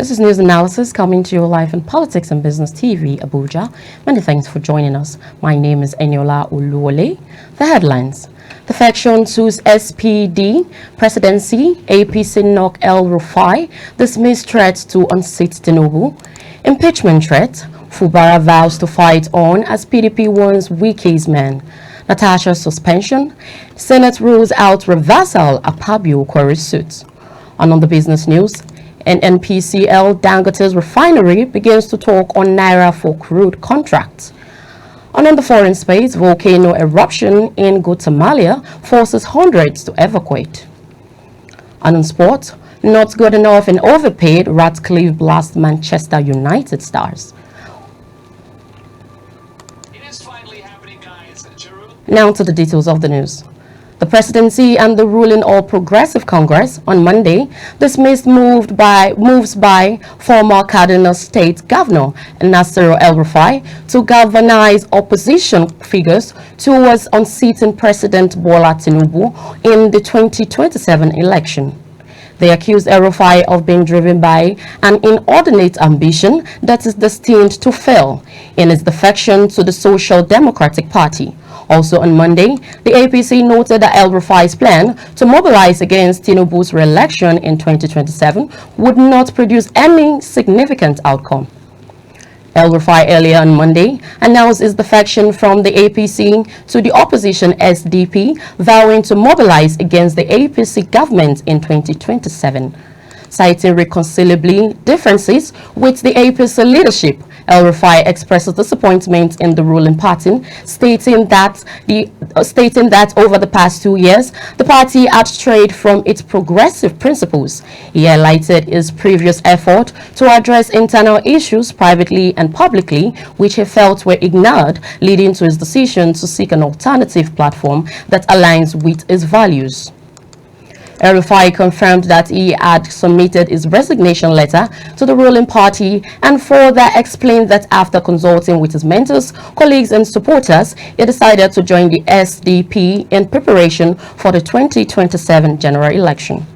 This is news analysis coming to you live on Politics and Business TV, Abuja. Many thanks for joining us. My name is Eniola Uluole. The headlines. The faction sues SPD, Presidency, APC knock El-Rufai, dismiss threat to unseat Tinubu, impeachment threat, Fubara vows to fight on as PDP warns Wiki's men, Natasha suspension, Senate rules out reversal Akpabio queries suit. And on the business news, NNPCL Dangote's refinery begins to talk on Naira for crude contracts. And on the foreign space, volcano eruption in Guatemala forces hundreds to evacuate. And on sport, not good enough and overpaid, Ratcliffe blast Manchester United stars. It is finally happening, guys. Now to the details of the news. The presidency and the ruling All Progressive Congress on Monday dismissed moves by former Kaduna State Governor Nasir El-Rufai to galvanize opposition figures towards unseating President Bola Tinubu in the 2027 election. They accused El-Rufai of being driven by an inordinate ambition that is destined to fail in its defection to the Social Democratic Party. Also on Monday, the APC noted that El-Rufai's plan to mobilize against Tinubu's re-election in 2027 would not produce any significant outcome. El-Rufai earlier on Monday announced his defection from the APC to the opposition SDP, vowing to mobilize against the APC government in 2027. Citing reconcilably differences with the APC leadership, El-Rufai expresses disappointment in the ruling party, stating that over the past 2 years, the party had strayed from its progressive principles. He highlighted his previous effort to address internal issues privately and publicly, which he felt were ignored, leading to his decision to seek an alternative platform that aligns with his values. El-Rufai confirmed that he had submitted his resignation letter to the ruling party and further explained that after consulting with his mentors, colleagues and supporters, he decided to join the SDP in preparation for the 2027 general election.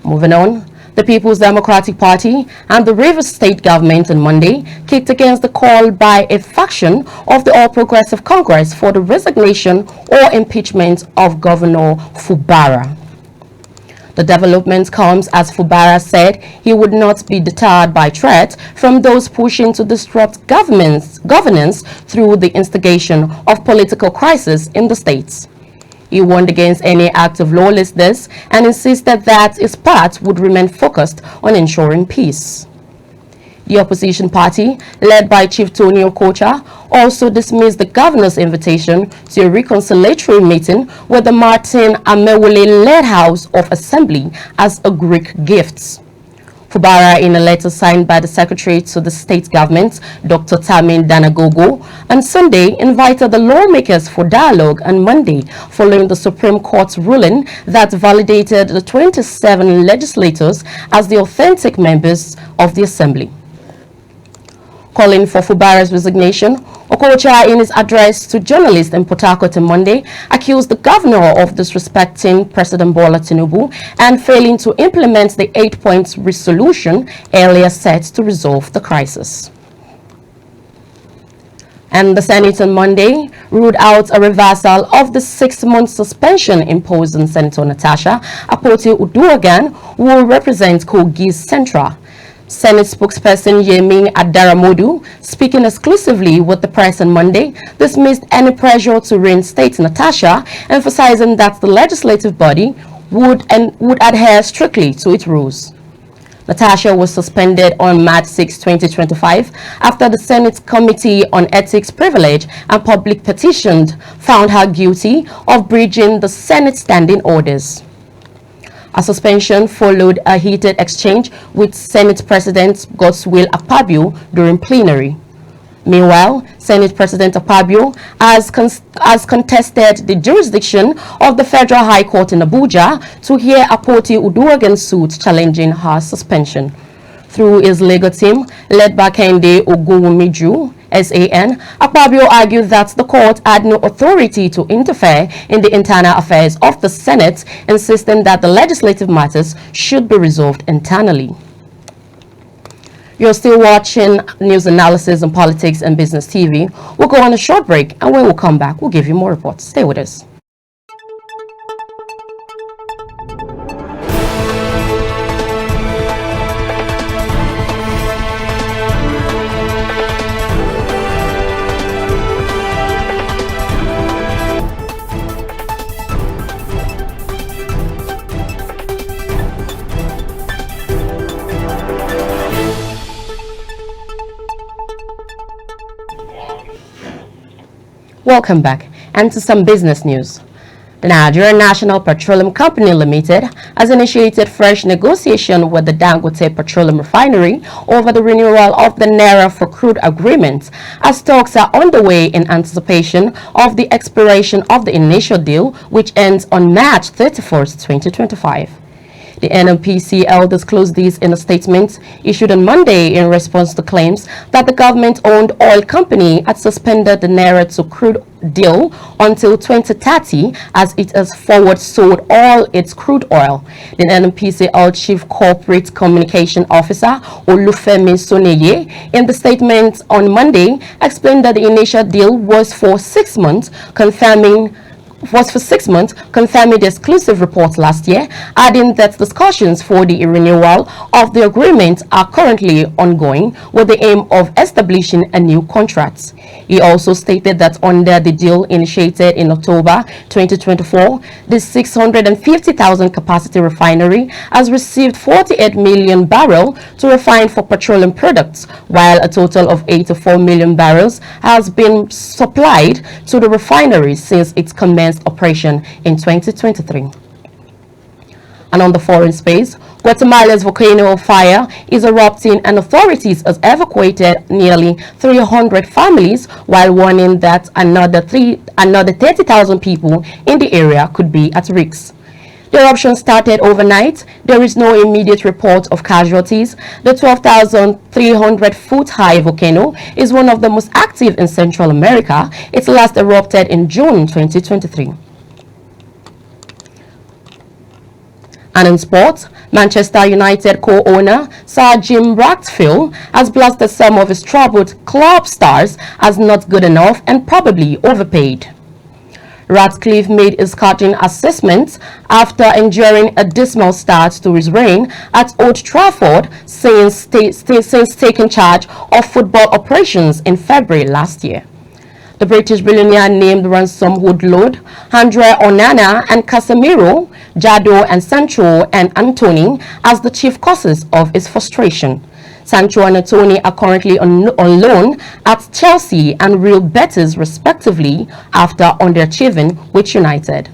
Moving on. The People's Democratic Party and the Rivers State government on Monday kicked against the call by a faction of the All Progressive Congress for the resignation or impeachment of Governor Fubara. The development comes as Fubara said he would not be deterred by threat from those pushing to disrupt governance through the instigation of political crisis in the states. He warned against any act of lawlessness and insisted that his part would remain focused on ensuring peace. The opposition party, led by Chief Tony Okocha, also dismissed the governor's invitation to a reconciliatory meeting with the Martin Amewule-led House of Assembly as a Greek gift. Fubara, in a letter signed by the Secretary to the state government, Dr. Tamin Danagogo, on Sunday invited the lawmakers for dialogue on Monday following the Supreme Court's ruling that validated the 27 legislators as the authentic members of the Assembly. Calling for Fubara's resignation, Okocha, in his address to journalists in Port Harcourt on Monday, accused the governor of disrespecting President Bola Tinubu and failing to implement the 8-point resolution earlier set to resolve the crisis. And the Senate on Monday ruled out a reversal of the 6-month suspension imposed on Senator Natasha Akpoti-Uduaghan, who will represent Kogi's Central. Senate spokesperson Yemi Adaramodu, speaking exclusively with the press on Monday, dismissed any pressure to reinstate Natasha, emphasizing that the legislative body would adhere strictly to its rules. Natasha was suspended on March 6, 2025, after the Senate Committee on Ethics, Privilege and Public Petitions found her guilty of breaching the Senate standing orders. A suspension followed a heated exchange with Senate President Godswill Akpabio during plenary. Meanwhile, Senate President Akpabio has contested the jurisdiction of the Federal High Court in Abuja to hear Akpoti-Uduaghan's suit challenging her suspension. Through his legal team, led by Kende Ogunwumiju, SAN, Akpabio argued that the court had no authority to interfere in the internal affairs of the Senate, insisting that the legislative matters should be resolved internally. You're still watching news analysis on Politics and Business TV. We'll go on a short break, and when we'll come back, we'll give you more reports. Stay with us. Welcome back, and to some business news. The Nigerian National Petroleum Company Limited has initiated fresh negotiation with the Dangote Petroleum Refinery over the renewal of the Naira for crude agreement, as talks are underway in anticipation of the expiration of the initial deal, which ends on March 31st, 2025. The NNPCL disclosed this in a statement issued on Monday in response to claims that the government-owned oil company had suspended the Naira to crude deal until 2030 as it has forward sold all its crude oil. The NNPCL Chief Corporate Communication Officer Olufemi Soneye in the statement on Monday explained that the initial deal was for 6 months, confirming the exclusive report last year, adding that discussions for the renewal of the agreement are currently ongoing with the aim of establishing a new contract. He also stated that under the deal initiated in October 2024, the 650,000 capacity refinery has received 48 million barrels to refine for petroleum products, while a total of 84 million barrels has been supplied to the refinery since its commencement operation in 2023. And on the foreign space, Guatemala's volcano fire is erupting and authorities have evacuated nearly 300 families while warning that another 30,000 people in the area could be at risk. The eruption started overnight. There is no immediate report of casualties. The 12,300-foot high volcano is one of the most active in Central America. It last erupted in June 2023. And in sports, Manchester United co-owner Sir Jim Ratcliffe has blasted some of his troubled club stars as not good enough and probably overpaid. Ratcliffe made his cutting assessments after enduring a dismal start to his reign at Old Trafford since taking charge of football operations in February last year. The British billionaire named Ransom Woodlord, Andre Onana and Casemiro, Jado and Sancho and Anthony as the chief causes of his frustration. Sancho and Anthony are currently on loan at Chelsea and Real Betis respectively after underachieving with United.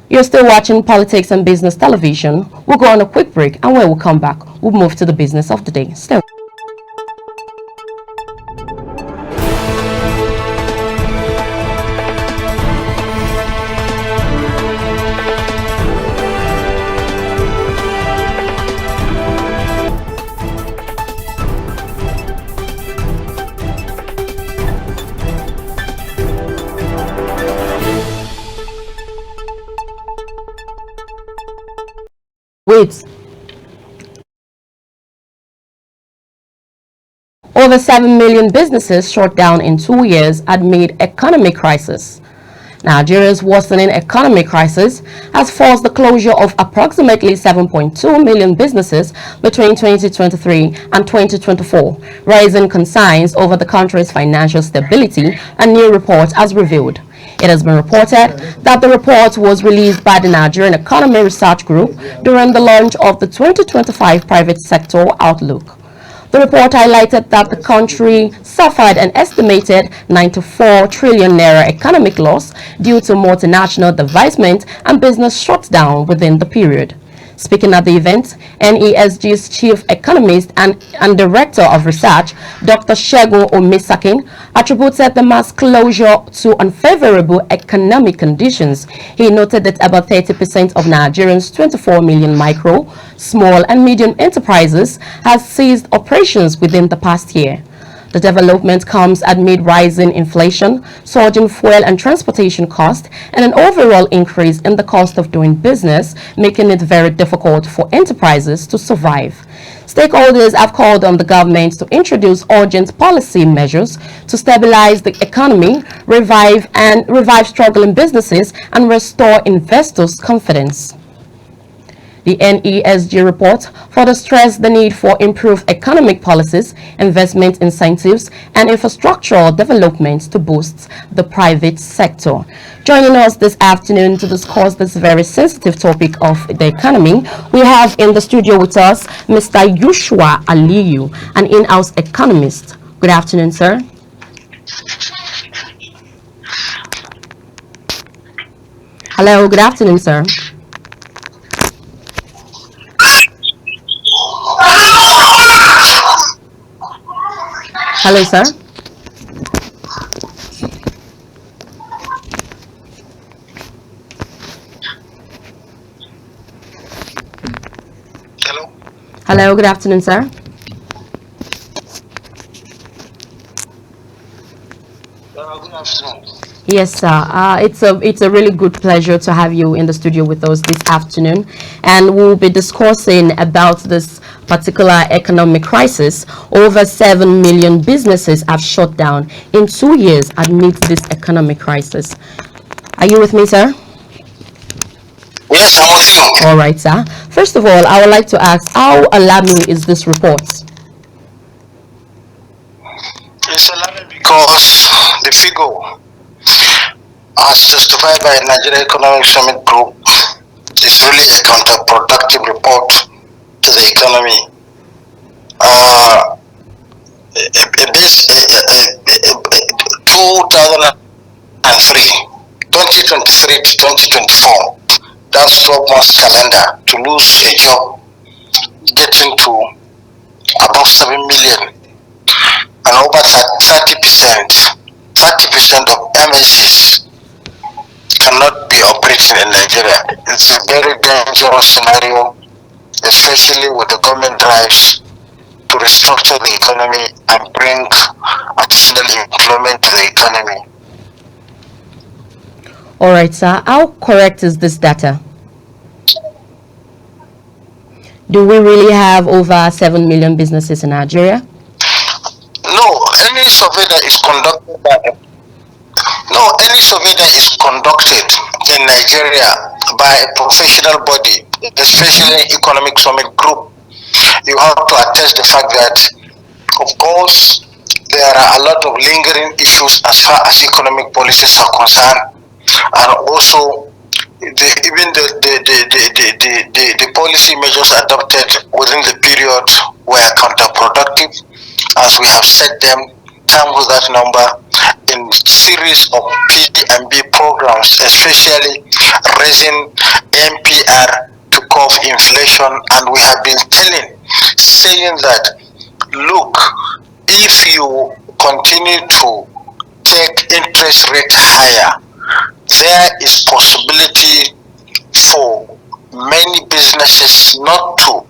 You're still watching Politics and Business Television. We'll go on a quick break, and when we come back, we'll move to the business of the day. Still. Wait. Over 7 million businesses shut down in 2 years amid economic crisis. Nigeria's worsening economic crisis has forced the closure of approximately 7.2 million businesses between 2023 and 2024, raising concerns over the country's financial stability, a new report has revealed. It has been reported that the report was released by the Nigerian Economy Research Group during the launch of the 2025 Private Sector Outlook. The report highlighted that the country suffered an estimated 94 trillion naira economic loss due to multinational divestment and business shutdown within the period. Speaking at the event, NESG's chief economist and director of research, Dr. Segun Omisakin, attributed the mass closure to unfavorable economic conditions. He noted that about 30% of Nigerians' 24 million micro, small and medium enterprises has ceased operations within the past year. The development comes amid rising inflation, surging fuel and transportation costs, and an overall increase in the cost of doing business, making it very difficult for enterprises to survive. Stakeholders have called on the government to introduce urgent policy measures to stabilize the economy, revive struggling businesses, and restore investors' confidence. The NESG report further stressed the need for improved economic policies, investment incentives, and infrastructural development to boost the private sector. Joining us this afternoon to discuss this very sensitive topic of the economy, we have in the studio with us Mr. Yushua Aliyu, an in-house economist. Good afternoon, sir. Hello, good afternoon, sir. Hello, sir. Hello. Hello, good afternoon, sir. Good afternoon. Yes, sir. It's a really good pleasure to have you in the studio with us this afternoon, and we'll be discussing about this particular economic crisis. Over 7 million businesses have shut down in 2 years amid this economic crisis. Are you with me, sir? Yes, I'm with you. All right, sir. First of all, I would like to ask, how alarming is this report? It's alarming because the figure, as justified by Nigeria Economic Summit Group, is really a counterproductive report to the economy. Uh, a base, 2023 to 2024, that's 12 months calendar, to lose a job getting to above 7 million, and over 30% of MNCs cannot be operating in Nigeria. It's a very dangerous scenario, especially with the government drives to restructure the economy and bring additional employment to the economy. All right, sir. How correct is this data? Do we really have over 7 million businesses in Nigeria? No, any survey that is conducted in Nigeria by a professional body, especially Economic Summit Group, you have to attest the fact that, of course, there are a lot of lingering issues as far as economic policies are concerned, and also the policy measures adopted within the period were counterproductive, as we have set them term with that number in series of PD&B programs, especially raising MPR to curb inflation. And we have been saying that, look, if you continue to take interest rate higher, there is possibility for many businesses not to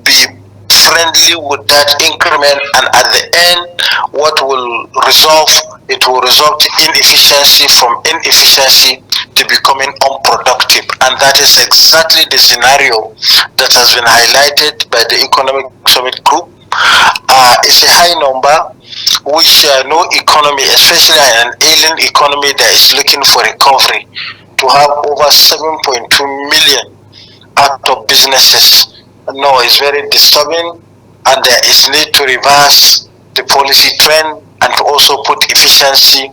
be friendly with that increment, and at the end, what will result in inefficiency, from inefficiency to becoming unproductive. And that is exactly the scenario that has been highlighted by the Economic Summit Group. It's a high number, which no economy, especially an ailing economy that is looking for recovery, to have over 7.2 million out of businesses. No, it's very disturbing, and there is need to reverse the policy trend and to also put efficiency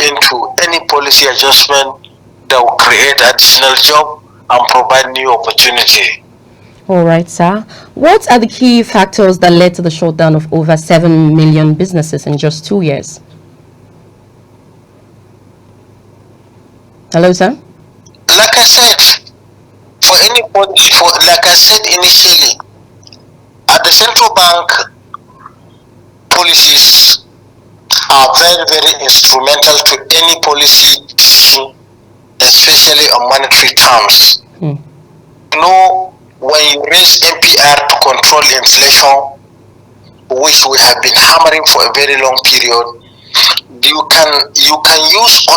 into any policy adjustment that will create additional job and provide new opportunity. All right, sir. What are the key factors that led to the shutdown of over 7 million businesses in just 2 years? Hello, sir. Like I said, like I said initially, at the central bank, policies are very, very instrumental to any policy decision, especially on monetary terms. You know, when you raise MPR to control inflation, which we have been hammering for a very long period, you can use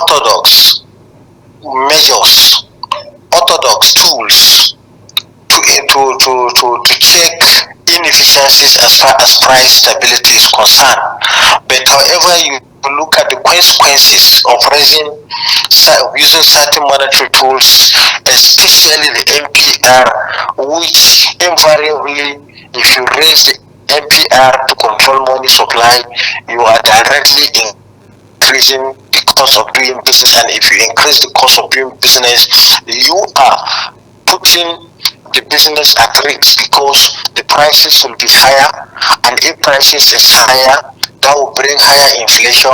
orthodox tools to check inefficiencies as far as price stability is concerned. But however, you look at the consequences of using certain monetary tools, especially the MPR, which invariably, if you raise the MPR to control money supply, you are directly increasing the cost of doing business. And if you increase the cost of doing business, you are putting the business at risk because the prices will be higher, and if prices is higher, that will bring higher inflation,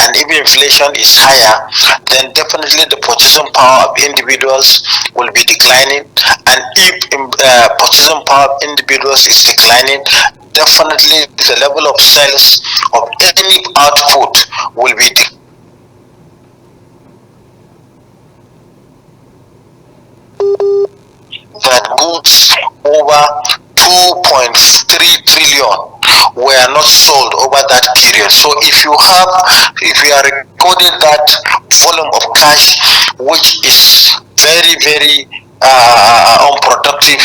and if inflation is higher, then definitely the purchasing power of individuals will be declining, and if purchasing power of individuals is declining, definitely the level of sales of any output will be that goods over 2.3 trillion were not sold over that period. So if you are recording that volume of cash, which is very, very unproductive,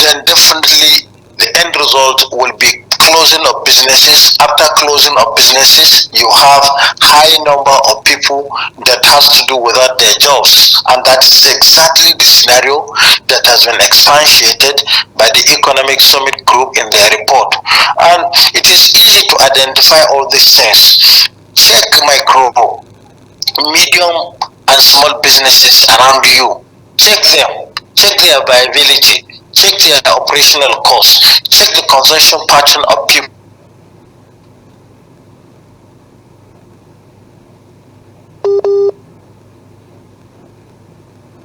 then definitely the end result will be closing of businesses. After closing of businesses, you have high number of people that has to do without their jobs, and that is exactly the scenario that has been expatiated by the Economic Summit Group in their report. And it is easy to identify all these things. Check micro, medium, and small businesses around you. Check them. Check their viability. Check their operational costs. Check the consumption pattern of people.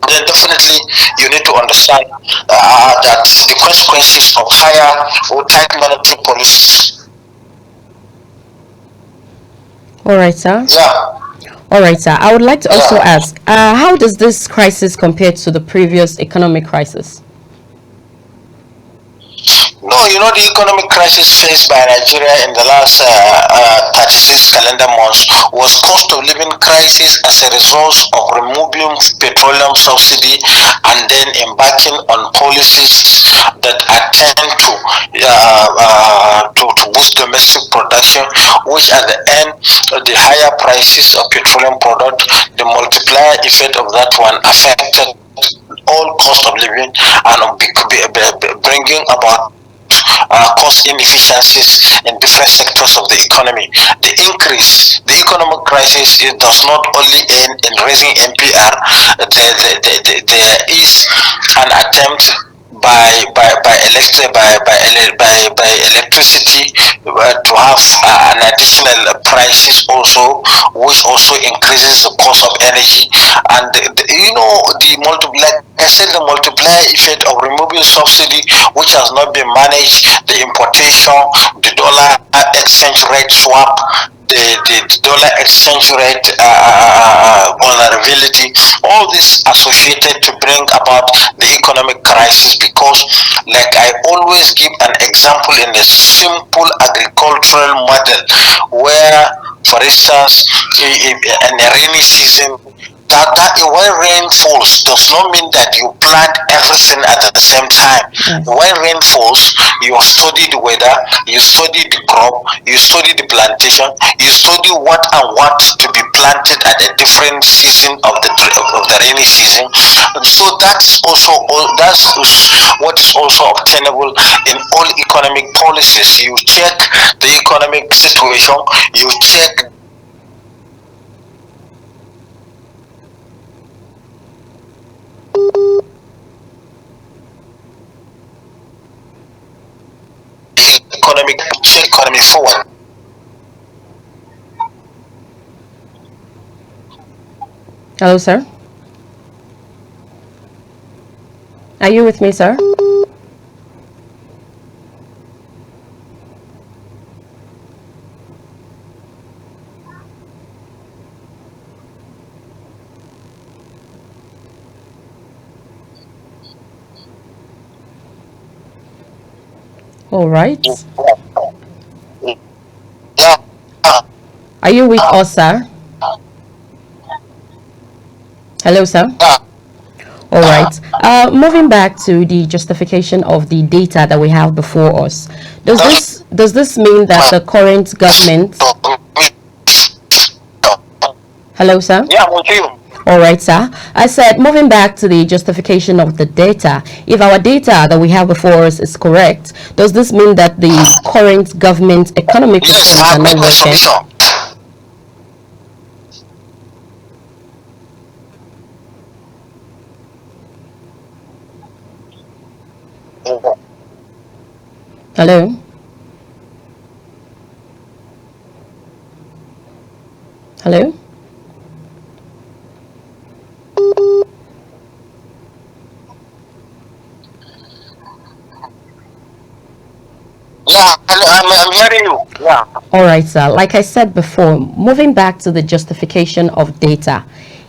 Then definitely you need to understand that the consequences of higher or tight monetary policies. All right, sir. Yeah. All right, sir. I would like to also ask, how does this crisis compare to the previous economic crisis? No, the economic crisis faced by Nigeria in the last 36 calendar months was cost of living crisis as a result of removing petroleum subsidy and then embarking on policies that attend to boost domestic production, which at the end, the higher prices of petroleum product, the multiplier effect of that one affected all cost of living and bringing about cost inefficiencies in different sectors of the economy. The economic crisis, it does not only end in raising MPR. There is an attempt by electricity to have an additional prices also, which also increases the cost of energy. And the multiplier, I said, the multiplier effect of removing subsidy, which has not been managed, the importation, the dollar exchange rate swap, the dollar exchange rate vulnerability, all this associated to bring about the economic crisis. Because, like I always give an example in a simple agricultural model, where, for instance, in a rainy season, that when rain falls does not mean that you plant everything at the same time. Yes. When rain falls, you study the weather, you study the crop, you study the plantation, you study what and what to be planted at a different season of the rainy season. So that's what is also obtainable in all economic policies. You check the economic situation, you check economy forward. Hello, sir. Are you with me, sir? All right. Yeah. Are you with us, sir? Hello, sir. Yeah. All right. Moving back to the justification of the data that we have before us, does this mean that the current government? Hello, sir. Yeah, I'm with you. All right, sir. I said, moving back to the justification of the data, if our data that we have before us is correct, does this mean that the current government economic Yes, reforms I are made not my working? submission. Hello? Hello? Yeah, I'm hearing you. Yeah. All right, sir. Like I said before, moving back to the justification of data,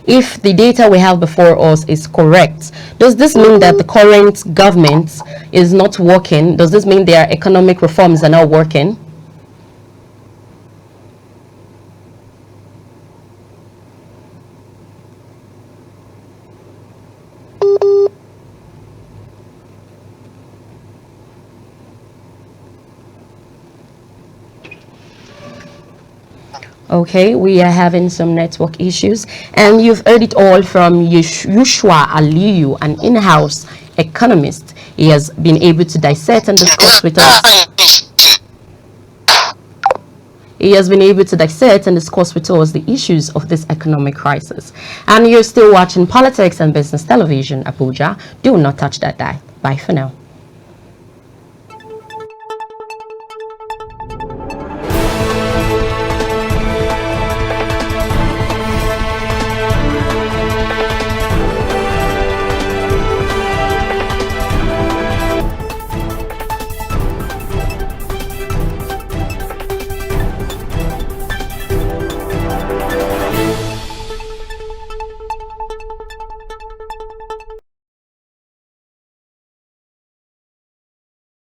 if the data we have before us is correct, does this mean that the current government is not working? Does this mean their economic reforms are not working? Okay, we are having some network issues, and you've heard it all from Yushua Aliyu, an in-house economist. He has been able to dissect and discuss with us. He has been able to dissect and discuss with us the issues of this economic crisis. And you're still watching Politics and Business Television, Abuja. Do not touch that dial. Bye for now.